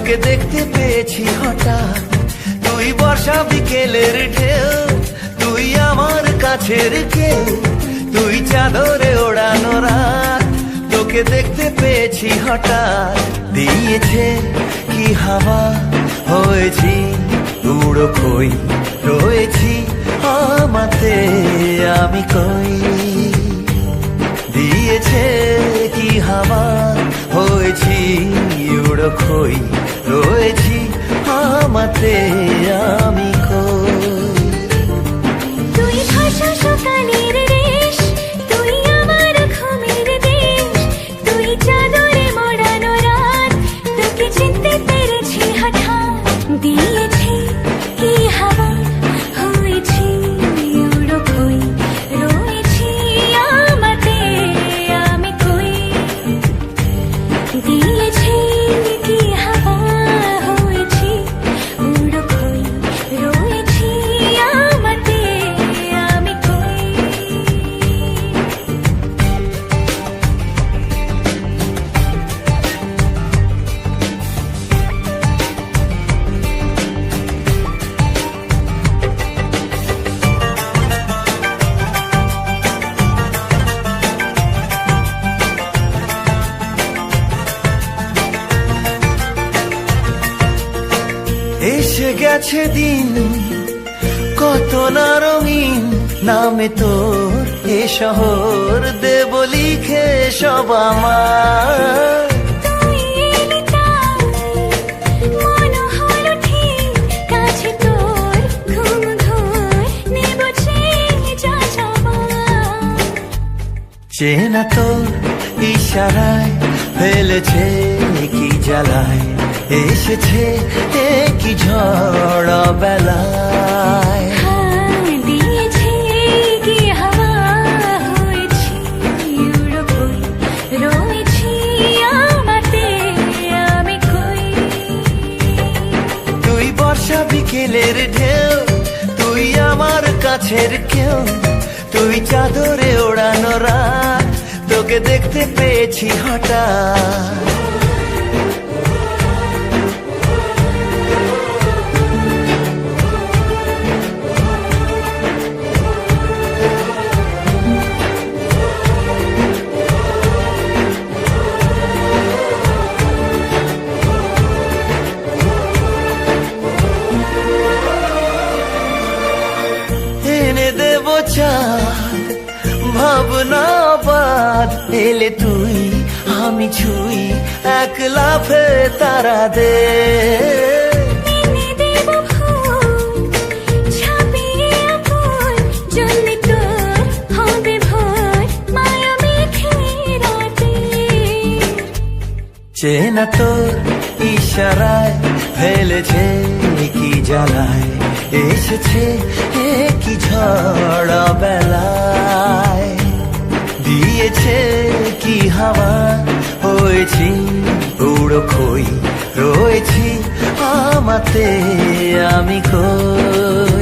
তোকে দেখতে পেয়েছি হঠাৎ, তুই বর্ষা বিকেলের ঢেউ, তুই আমার কাছের কেউ, তুই চাদরে ওড়ানো রাত। তোকে দেখতে পেয়েছি হঠাৎ, দিয়েছে কি হাওয়া, হয়েছি উড়ো খই, রয়েছি আমাতে আমি কই। দিয়েছে কি হাওয়া, হয়েছি উড়ো খই, রয়েছি আমাতে আমি কই। তুই ভাষা সকালের রেশ, তুই আমার ঘুমের দেশ, তুই চাদরে মোড়ানো রাত। তোকে চিনতে পেরেছি হঠাৎ, দিয়েছি কি হাওয়া, হয়েছি উড়ো খই, রয়েছি আমাতে আমি কই। দিয়েছি কি হাওয়া, হয়েছি উড়ো খই, রয়েছি আমাতে আমি কই। এসে গেছে দিন কত না রঙিন, নামে তোর এ শহর দেব লিখে সব আমার। তুই এলি তাই মন হলো ঠিক, কাছে তোর ঘুম ঘোর নেব চেয়ে যা যাবার। চেনা তোর ইশারায় ফেলেছে কি জ্বালায়, এসেছে কি ঝড় বেলায়। দিয়েছে কি হাওয়া, হয়েছি উড়ো খই, রয়েছি আমাতে আমি কই। তুই বর্ষা বিকেলের ঢেউ, তুই আমার কাছের কেউ, তুই চাদরে ওড়ানো রাত। তোকে দেখতে পেয়েছি হঠাৎ, এনে দেব চাঁদ ভাবনা বাদ। এলে তুই আমি ছুই, এক লাফে তারা দে। এনে দেব ফুল, ছাপিয়ে আপন, জ্বললে তোর হবে ভোর, মায়া মেখে রাতে। চেনা তোর ইশারায় ফেলেছে কি জ্বালায়, এসেছে কি ঝড় বেলায়। দিয়েছে কি হাওয়া, হয়েছি উড়ো খই, রয়েছি আমাতে আমি কই।